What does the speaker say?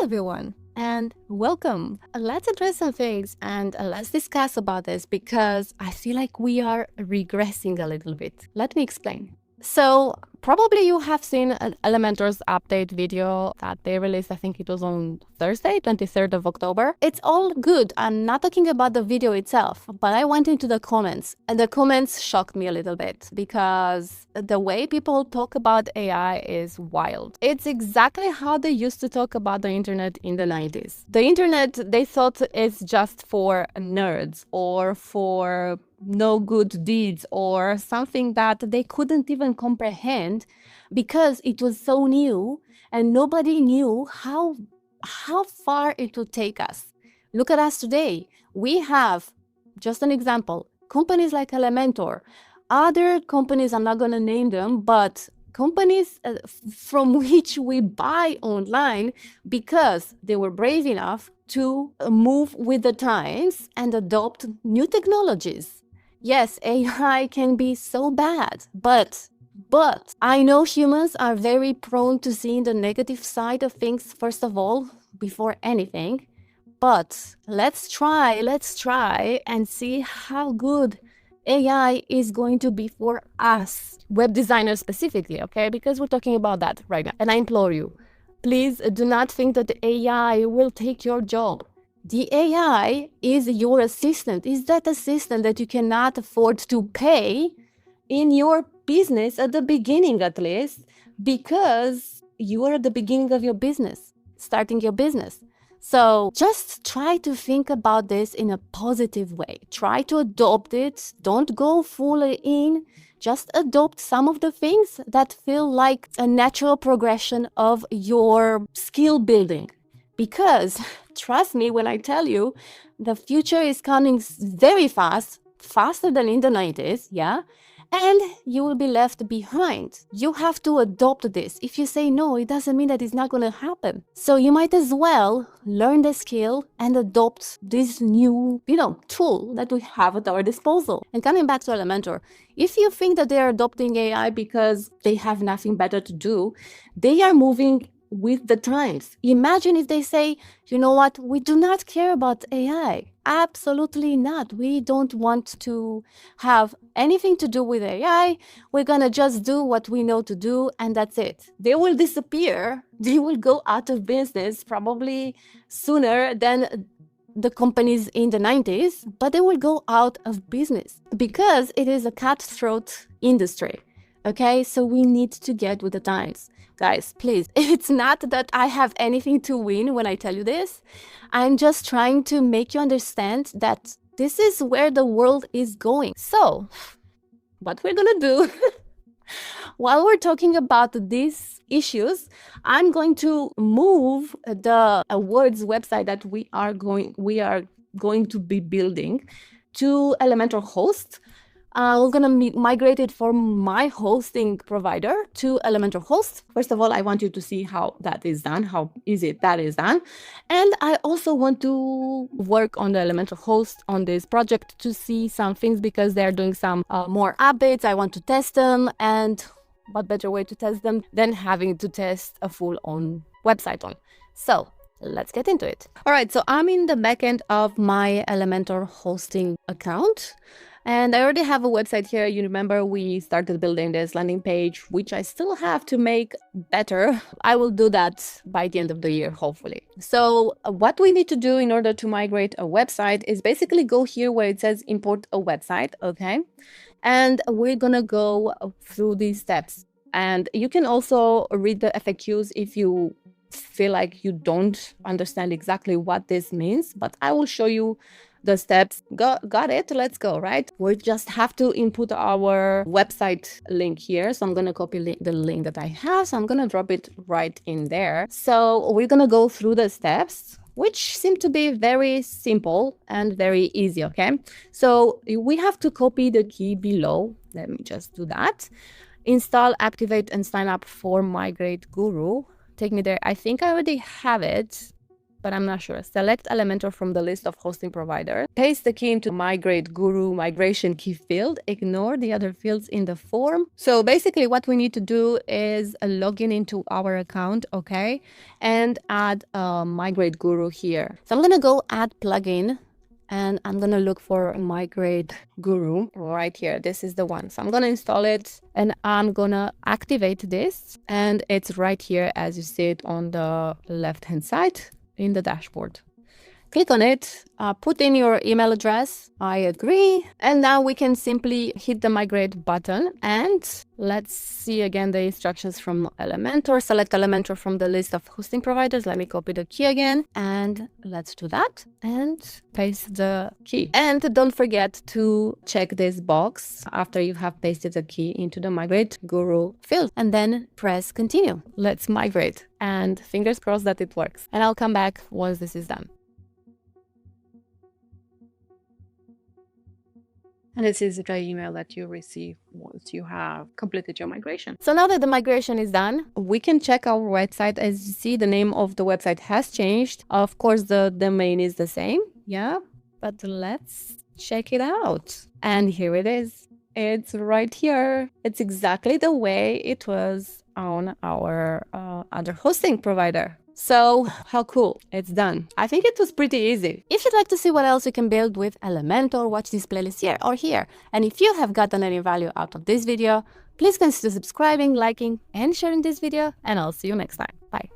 everyone, and welcome. Let's address some things and let's discuss about this because I feel like we are regressing a little bit. Let me explain. So probably you have seen Elementor's update video that they released, I think it was on Thursday, 23rd of October. It's all good. I'm not talking about the video itself, but I went into the comments and the comments shocked me a little bit because the way people talk about AI is wild. It's exactly how they used to talk about the internet in the 90s. The internet, they thought it's just for nerds or for no good deeds or something that they couldn't even comprehend because it was so new and nobody knew how far it would take us. Look at us today. We have, just an example, companies like Elementor, other companies, I'm not going to name them, but companies from which we buy online because they were brave enough to move with the times and adopt new technologies. Yes, AI can be so bad, but I know humans are very prone to seeing the negative side of things, first of all, before anything. But let's try and see how good AI is going to be for us, web designers specifically, okay? Because we're talking about that right now. And I implore you, please do not think that the AI will take your job. The AI is your assistant, is that assistant that you cannot afford to pay in your business at the beginning, at least, because you are at the beginning of your business, starting your business. So just try to think about this in a positive way. Try to adopt it. Don't go fully in. Just adopt some of the things that feel like a natural progression of your skill building. Because trust me when I tell you, the future is coming very fast, faster than in the 90s, yeah? And you will be left behind. You have to adopt this. If you say no, it doesn't mean that it's not going to happen. So you might as well learn the skill and adopt this new, tool that we have at our disposal. And coming back to Elementor, if you think that they are adopting AI because they have nothing better to do, they are moving with the times. Imagine if they say, you know what, we do not care about AI. Absolutely not. We don't want to have anything to do with AI. We're gonna just do what we know to do and that's it. They will disappear. They will go out of business probably sooner than the companies in the 90s, but they will go out of business because it is a cutthroat industry. Okay, so we need to get with the times. Guys, please, it's not that I have anything to win when I tell you this. I'm just trying to make you understand that this is where the world is going. So, what we're gonna do, while we're talking about these issues, I'm going to move the awards website that we are going to be building to Elementor Host. We're going to migrate it from my hosting provider to Elementor Host. First of all, I want you to see how that is done, how easy that is done. And I also want to work on the Elementor Host on this project to see some things because they're doing some more updates. I want to test them, and what better way to test them than having to test a full-on website on. So let's get into it. All right, so I'm in the backend of my Elementor hosting account. And I already have a website here. You remember we started building this landing page, which I still have to make better. I will do that by the end of the year, hopefully. So what we need to do in order to migrate a website is basically go here where it says import a website, okay? And we're gonna go through these steps. And you can also read the FAQs if you feel like you don't understand exactly what this means, but I will show you the steps. Got it? Let's go, right? We just have to input our website link here. So I'm going to copy the link that I have. So I'm going to drop it right in there. So we're going to go through the steps, which seem to be very simple and very easy, okay? So we have to copy the key below. Let me just do that. Install, activate, and sign up for Migrate Guru. Take me there. I think I already have it. but I'm not sure. Select Elementor from the list of hosting providers. Paste the key into Migrate Guru migration key field. Ignore the other fields in the form. So basically what we need to do is log in into our account, okay? And add a Migrate Guru here. So I'm gonna go add plugin. And I'm gonna look for Migrate Guru right here. This is the one. So I'm gonna install it and I'm gonna activate this. And it's right here as you see it on the left-hand side in the dashboard. Click on it, put in your email address, I agree. And now we can simply hit the migrate button and let's see again the instructions from Elementor. Select Elementor from the list of hosting providers. Let me copy the key again and let's do that and paste the key. And don't forget to check this box after you have pasted the key into the Migrate Guru field and then press continue. Let's migrate and fingers crossed that it works. And I'll come back once this is done. And this is the email that you receive once you have completed your migration. So now that the migration is done, we can check our website. As you see, the name of the website has changed. Of course, the domain is the same. Yeah, but let's check it out. And here it is. It's right here. It's exactly the way it was on our other hosting provider. So how cool, it's done. I think it was pretty easy. If you'd like to see what else you can build with Elementor, watch this playlist here or here. And if you have gotten any value out of this video, please consider subscribing, liking, and sharing this video, and I'll see you next time. Bye.